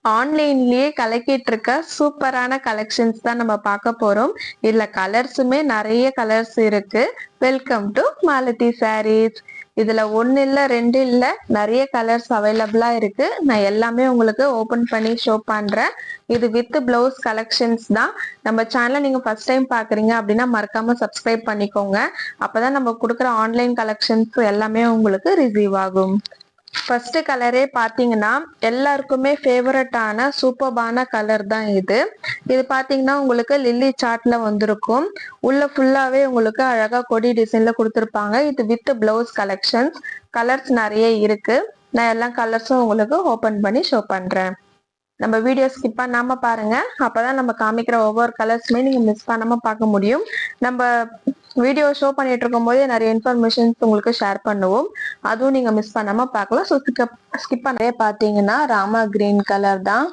ஆன்லைன்லயே கலக்கிட்டு இருக்க சூப்பரான கலெக்ஷன்ஸ் தான் நம்ம பார்க்க போறோம். இதுல கலர்ஸுமே நிறைய கலர்ஸ் இருக்கு. Welcome to Malathi Sarees. இதுல ஒன்னு இல்ல ரெண்டு இல்ல நிறைய கலர்ஸ் அவைலபிளா இருக்கு. நான் எல்லாமே உங்களுக்கு ஓபன் பண்ணி ஷோ பண்றேன். இது வித் பிளவுஸ் கலெக்ஷன்ஸ் தான். நம்ம சேனலை நீங்க ஃபர்ஸ்ட் டைம் பாக்குறீங்க அப்படின்னா மறக்காம சப்ஸ்கிரைப் பண்ணிக்கோங்க. அப்பதான் நம்ம கொடுக்குற ஆன்லைன் கலெக்ஷன்ஸ் எல்லாமே உங்களுக்கு ரிசீவ் ஆகும். ஃபர்ஸ்ட் கலரே பாத்தீங்கன்னா எல்லாருக்குமே ஃபேவரட்டான சூப்பர்பான கலர் தான் இது. இது பாத்தீங்கன்னா உங்களுக்கு லில்லி சார்ட்ல வந்திருக்கும். உள்ள ஃபுல்லாவே உங்களுக்கு அழகா கொடி டிசைன்ல கொடுத்துருப்பாங்க. இது வித் பிளவுஸ் கலெக்ஷன்ஸ். கலர்ஸ் நிறைய இருக்கு. நான் எல்லா கலர்ஸும் உங்களுக்கு ஓபன் பண்ணி ஷோ பண்றேன். நம்ம வீடியோ ஸ்கிப் பண்ணாம பாருங்க. அப்பதான் நம்ம காமிக்கிற ஒவ்வொரு கலர்ஸுமே நீங்க மிஸ் பண்ணாம பார்க்க முடியும். நம்ம வீடியோ ஷோ பண்ணிட்டு இருக்கும் போதே நிறைய இன்ஃபர்மேஷன்ஸ் உங்களுக்கு ஷேர் பண்ணுவோம். அதுவும் நீங்க மிஸ் பண்ணாம பார்க்கலாம். ஸோ ஸ்கிப் பண்ணவே பார்த்தீங்கன்னா ராமா கிரீன் கலர் தான்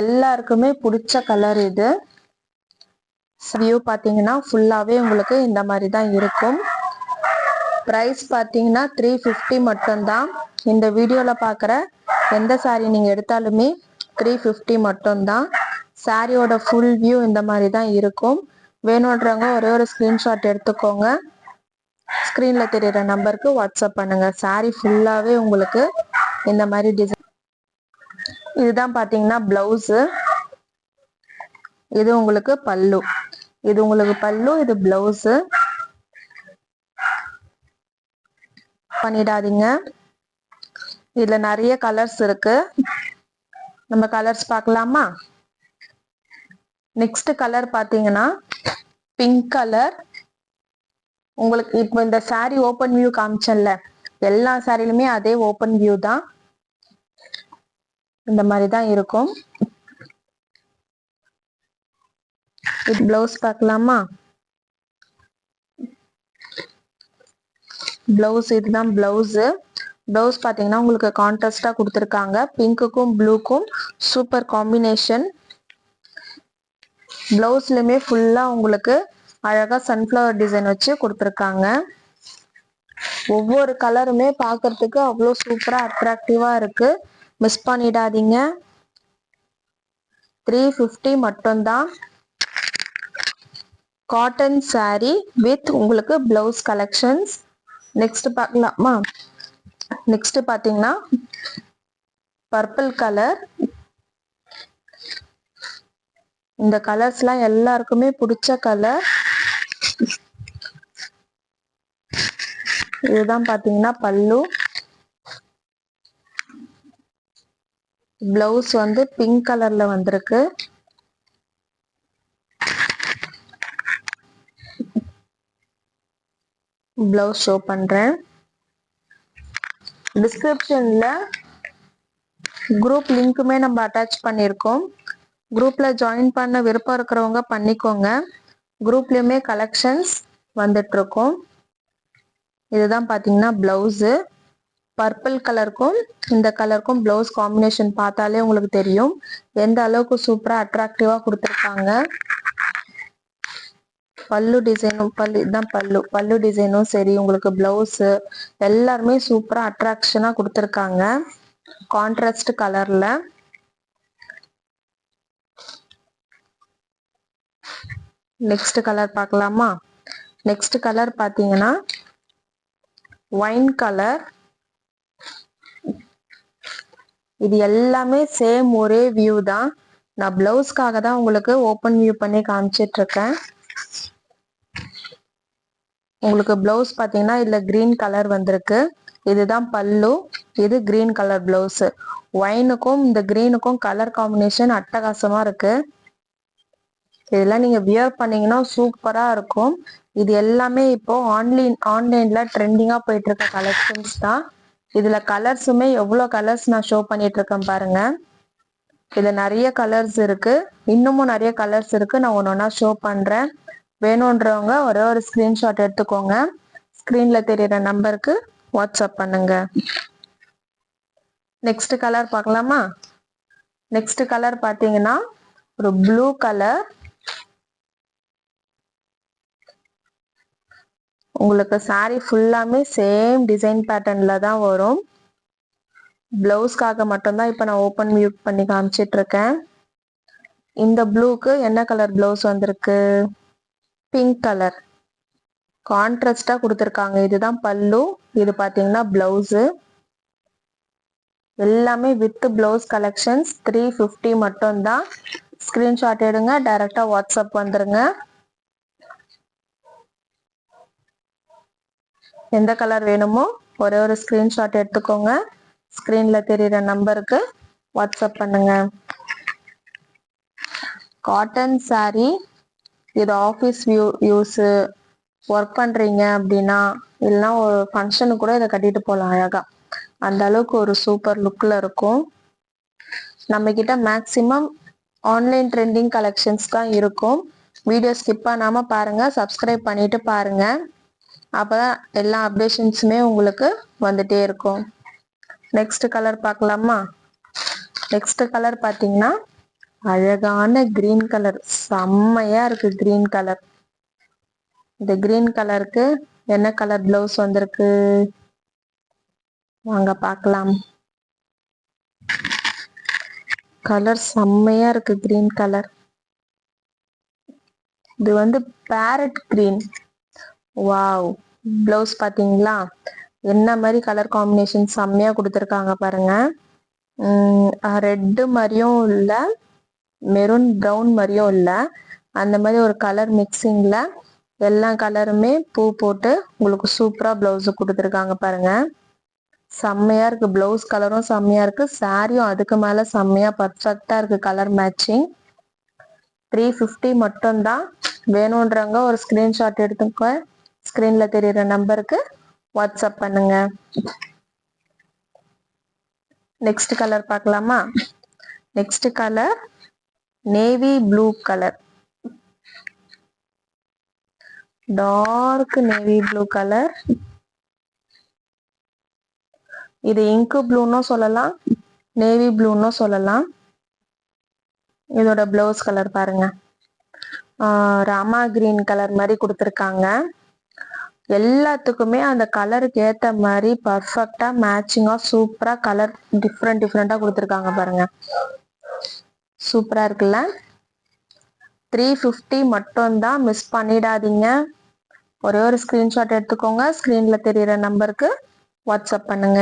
எல்லாருக்குமே பிடிச்ச கலர். இது வியூ பார்த்தீங்கன்னா ஃபுல்லாவே உங்களுக்கு இந்த மாதிரி தான் இருக்கும். பிரைஸ் பார்த்தீங்கன்னா 350 மட்டும்தான். இந்த வீடியோல பார்க்குற எந்த சாரீ நீங்க எடுத்தாலுமே 350 மட்டும்தான். சாரியோட ஃபுல் வியூ இந்த மாதிரி தான் இருக்கும். வேணுன்றவங்க ஒரே ஒரு ஸ்கிரீன்ஷாட் எடுத்துக்கோங்க. ஸ்கிரீன்ல தெரியுற நம்பருக்கு வாட்ஸ்அப் பண்ணுங்க. சாரி ஃபுல்லாவே உங்களுக்கு இந்த மாதிரி டிசைன். இதுதான் பாத்தீங்கன்னா பிளவுஸ். இது உங்களுக்கு பல்லு. இது உங்களுக்கு பல்லு, இது பிளவுஸ். பண்ணிடாதீங்க. இதுல நிறைய கலர்ஸ் இருக்கு. நம்ம கலர்ஸ் பார்க்கலாமா? நெக்ஸ்ட் கலர் பாத்தீங்கன்னா பிங்க் கலர். உங்களுக்கு இப்போ இந்த சாரி ஓபன் வியூ காமிச்சேன்ல, எல்லா சாரிலுமே அதே ஓபன் வியூ தான். இந்த மாதிரி தான் இருக்கும். இது பிளவுஸ் பார்க்கலாமா? பிளவுஸ் இதுதான் பிளவுஸ். பிளவுஸ் பாத்தீங்கன்னா உங்களுக்கு கான்ட்ராஸ்டா கொடுத்துருக்காங்க. பிங்க்குக்கும் ப்ளூக்கும் சூப்பர் காம்பினேஷன். பிளவுஸ்லயுமே ஃபுல்லா உங்களுக்கு அழகா சன்ஃபிளவர் டிசைன் வச்சு கொடுத்துருக்காங்க. ஒவ்வொரு கலருமே பார்க்கறதுக்கு அவ்வளோ சூப்பரா அட்ராக்டிவா இருக்கு. மிஸ் பண்ணிடாதீங்க. 350 மட்டும்தான். காட்டன் சாரி வித் உங்களுக்கு பிளவுஸ் கலெக்ஷன்ஸ். நெக்ஸ்ட் பார்க்கலாமா? நெக்ஸ்ட் பாத்தீங்கன்னா பர்பிள் கலர். இந்த கலர்ஸ்லாம் எல்லாருக்குமே பிடிச்ச கலர். இதுதான் பாத்தீங்கன்னா பல்லு. பிளவுஸ் வந்து பிங்க் கலர்ல வந்திருக்கு. பிளவுஸ் ஷோ பண்றேன். டிஸ்கிரிப்ஷன்ல குரூப் லிங்க்குமே நம்ம அட்டாச் பண்ணியிருக்கோம். குரூப்ல ஜாயின் பண்ண விருப்பம் இருக்கிறவங்க பண்ணிக்கோங்க. குரூப்லயுமே கலெக்ஷன்ஸ் வந்துட்டு இருக்கும். இதுதான் பாத்தீங்கன்னா பிளவுஸ். பர்பிள் கலருக்கும் இந்த கலருக்கும் பிளவுஸ் காம்பினேஷன் பார்த்தாலே உங்களுக்கு தெரியும் எந்த அளவுக்கு சூப்பரா அட்ராக்டிவா கொடுத்துருக்காங்க. பல்லு டிசைனும் இதுதான் பல்லு. பல்லு டிசைனும் சரி, உங்களுக்கு பிளவுஸ் எல்லாருமே சூப்பரா அட்ராக்ஷனா கொடுத்துருக்காங்க கான்ட்ராஸ்ட் கலர்ல. நெக்ஸ்ட் கலர் பார்க்கலாமா? நெக்ஸ்ட் கலர் பாத்தீங்கன்னா ஒயின் கலர். இது எல்லாமே சேம் ஒரே வியூ தான். நான் பிளவுஸ்க்காக தான் உங்களுக்கு ஓபன் வியூ பண்ணி காமிச்சிட்டு இருக்கேன். உங்களுக்கு பிளவுஸ் பாத்தீங்கன்னா இதுல கிரீன் கலர் வந்திருக்கு. இதுதான் பல்லு. இது கிரீன் கலர் பிளவுஸ். ஒயினுக்கும் இந்த கிரீனுக்கும் கலர் காம்பினேஷன் அட்டகாசமா இருக்கு. இதெல்லாம் நீங்க வியர் பண்ணீங்கன்னா சூப்பரா இருக்கும். இது எல்லாமே இப்போ ஆன்லைன்ல ட்ரெண்டிங்கா போயிட்டு இருக்க கலெக்ஷன்ஸ் தான். இதுல கலர்ஸுமே எவ்வளவு கலர்ஸ் நான் ஷோ பண்ணிட்டு இருக்கேன் பாருங்க. இதுல நிறைய கலர்ஸ் இருக்கு. இன்னமும் நிறைய கலர்ஸ் இருக்கு. நான் ஒன்னொன்னா ஷோ பண்றேன். வேணும்ன்றவங்க ஒரே ஒரு ஸ்கிரீன்ஷாட் எடுத்துக்கோங்க. ஸ்கிரீன்ல தெரியுற நம்பருக்கு வாட்ஸ்அப் பண்ணுங்க. நெக்ஸ்ட் கலர் பார்க்கலாமா? நெக்ஸ்ட் கலர் பாத்தீங்கன்னா ஒரு ப்ளூ கலர். உங்களுக்கு சாரி ஃபுல்லாமே சேம் டிசைன் பேட்டர்ன்ல தான் வரும். பிளவுஸ்க்காக மட்டும்தான் இப்ப நான் ஓப்பன் வியூ பண்ணி காமிச்சிட்டு இருக்கேன். இந்த ப்ளூக்கு என்ன கலர் பிளவுஸ் வந்திருக்கு? பிங்க் கலர் கான்ட்ராஸ்டா கொடுத்துருக்காங்க. இதுதான் பல்லு, இது பாத்தீங்கன்னா பிளவுஸ். எல்லாமே வித் பிளவுஸ் கலெக்ஷன்ஸ் 350 மட்டும் தான். ஸ்கிரீன்ஷாட் எடுங்க, டைரக்டா வாட்ஸ்அப் வந்துருங்க. எந்த கலர் வேணுமோ ஒரே ஒரு ஸ்கிரீன்ஷாட் எடுத்துக்கோங்க. ஸ்கிரீன்ல தெரியுற நம்பருக்கு வாட்ஸ்அப் பண்ணுங்க. காட்டன் saree, இது ஆஃபீஸ் யூஸ், ஒர்க் பண்றீங்க அப்படின்னா இல்லைன்னா ஒரு ஃபங்க்ஷனுக்கு கூட இதை கட்டிட்டு போகலாம் அழகா. அந்த அளவுக்கு ஒரு சூப்பர் லுக்ல இருக்கும். நம்ம கிட்ட மேக்சிமம் ஆன்லைன் ட்ரெண்டிங் கலெக்ஷன்ஸ் தான் இருக்கும். வீடியோ ஸ்கிப் பண்ணாம பாருங்க, சப்ஸ்கிரைப் பண்ணிட்டு பாருங்க. அப்பதான் எல்லா அப்டேஷன்ஸுமே உங்களுக்கு வந்துட்டே இருக்கும். நெக்ஸ்ட் கலர் பார்க்கலாமா? நெக்ஸ்ட் கலர் பார்த்தீங்கன்னா அழகான கிரீன் கலர், செம்மையா இருக்கு கிரீன் கலர். இந்த கிரீன் கலருக்கு என்ன கலர் பிளவுஸ் வந்திருக்கு வாங்க பார்க்கலாம். கலர் செம்மையா இருக்கு கிரீன் கலர். இது வந்து பேரட் கிரீன். வாவ், பிளவுஸ் பாத்தீங்களா என்ன மாதிரி கலர் காம்பினேஷன் செம்மையா கொடுத்துருக்காங்க பாருங்க. ரெட்டு மாதிரியும் இல்ல, மெரூன் ப்ரௌன் மாதிரியும் இல்ல, அந்த மாதிரி ஒரு கலர் மிக்சிங்ல எல்லா கலருமே பூ போட்டு உங்களுக்கு சூப்பரா பிளவுஸ் கொடுத்துருக்காங்க பாருங்க. செம்மையா இருக்கு, பிளவுஸ் கலரும் செம்மையா இருக்கு, சாரியும் அதுக்கு மேல செம்மையா பர்ஃபெக்டா இருக்கு கலர் மேட்சிங். 350 மட்டும் தான். வேணும்ன்றவங்க ஒரு ஸ்கிரீன்ஷாட் எடுத்துக்க, ஸ்கிரீன்ல தெரியுற நம்பருக்கு வாட்ஸ்அப் பண்ணுங்க. நெக்ஸ்ட் கலர் பார்க்கலாமா? Next colour navy blue colour, dark navy blue colour. இது இங்கு ப்ளூன்னு சொல்லலாம், நேவி ப்ளூன்னு சொல்லலாம். இதோட பிளவுஸ் கலர் பாருங்க, ராமா கிரீன் கலர் மாதிரி கொடுத்துருக்காங்க. எல்லாத்துக்குமே அந்த கலருக்கு ஏத்த மாதிரி பர்ஃபெக்டா மேட்சிங்கா சூப்பரா கலர் டிஃப்ரெண்டா கொடுத்துருக்காங்க பாருங்க. சூப்பரா இருக்குல்ல? 350 மட்டும் தான், மிஸ் பண்ணிடாதீங்க. ஒரே ஒரு ஸ்கிரீன்ஷாட் எடுத்துக்கோங்க, ஸ்கிரீன்ல தெரியுற நம்பருக்கு வாட்ஸ்அப் பண்ணுங்க.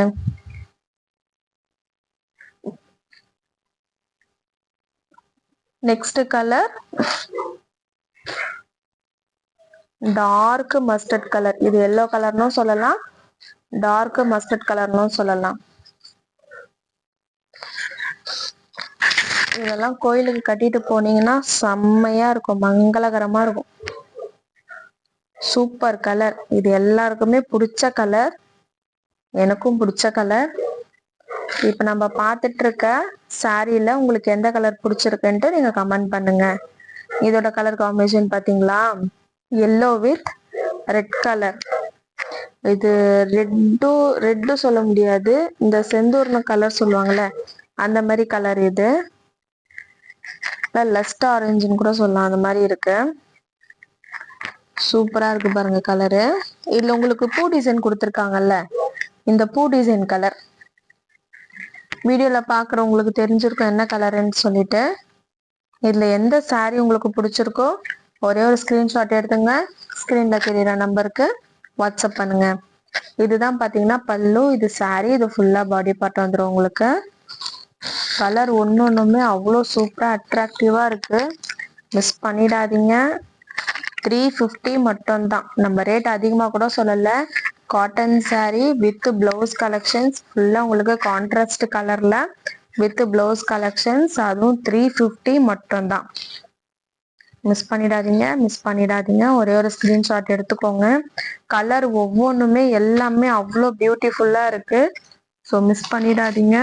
Next colour dark mustard colour. இது எல்லோ கலர்னும் சொல்லலாம், டார்க் மஸ்டர்ட் கலர்னும் சொல்லலாம். இதெல்லாம் கோயிலுக்கு கட்டிட்டு போனீங்கன்னா செம்மையா இருக்கும், மங்களகரமா இருக்கும். சூப்பர் கலர், இது எல்லாருக்குமே பிடிச்ச கலர், எனக்கும் பிடிச்ச கலர். இப்ப நம்ம பார்த்துட்டு இருக்க சாரியில உங்களுக்கு எந்த கலர் பிடிச்சிருக்குன்ட்டு நீங்க கமெண்ட் பண்ணுங்க. இதோட கலர் காம்பினேஷன் பாத்தீங்களா, எல்லோ வித் ரெட் கலர். இது ரெட்டு சொல்ல முடியாது, இந்த செந்தூர்ன கலர் சொல்லுவாங்கல்ல அந்த மாதிரி கலர். இது லஸ்ட் ஆரஞ்சுன்னு கூட சொல்லலாம், அந்த மாதிரி இருக்கு. சூப்பரா இருக்கு பாருங்க கலரு. இதுல உங்களுக்கு பூ டிசைன் கொடுத்துருக்காங்கல்ல, இந்த பூ டிசைன் கலர் வீடியோல பாக்குறவங்களுக்கு தெரிஞ்சிருக்கும் என்ன கலருன்னு சொல்லிட்டு. இதுல எந்த சாரி உங்களுக்கு பிடிச்சிருக்கோ ஒரே ஒரு ஸ்கிரீன்ஷாட் எடுத்துங்க, ஸ்கிரீன்ல தெரியுற நம்பருக்கு வாட்ஸ்அப் பண்ணுங்க. இதுதான் பாத்தீங்கன்னா பல்லு, இது சாரி, இது ஃபுல்லா பாடி பார்ட் வந்துடும் உங்களுக்கு. கலர் ஒன்னொன்னுமே அவ்வளோ சூப்பரா அட்ராக்டிவா இருக்கு, மிஸ் பண்ணிடாதீங்க. 350 மட்டும் தான், நம்ம ரேட் அதிகமா கூட சொல்லல. Cotton saree with blouse collections ஃபுல்லா உங்களுக்கு கான்ட்ராஸ்ட் கலர்ல வித் பிளவுஸ் கலெக்ஷன்ஸ், அதுவும் 350 மட்டும் தான். மிஸ் பண்ணிடாதீங்க. ஒரே ஒரு ஸ்கிரீன்ஷாட் எடுத்துக்கோங்க. கலர் ஒவ்வொன்றுமே எல்லாமே அவ்வளோ பியூட்டிஃபுல்லா இருக்கு, ஸோ மிஸ் பண்ணிடாதீங்க.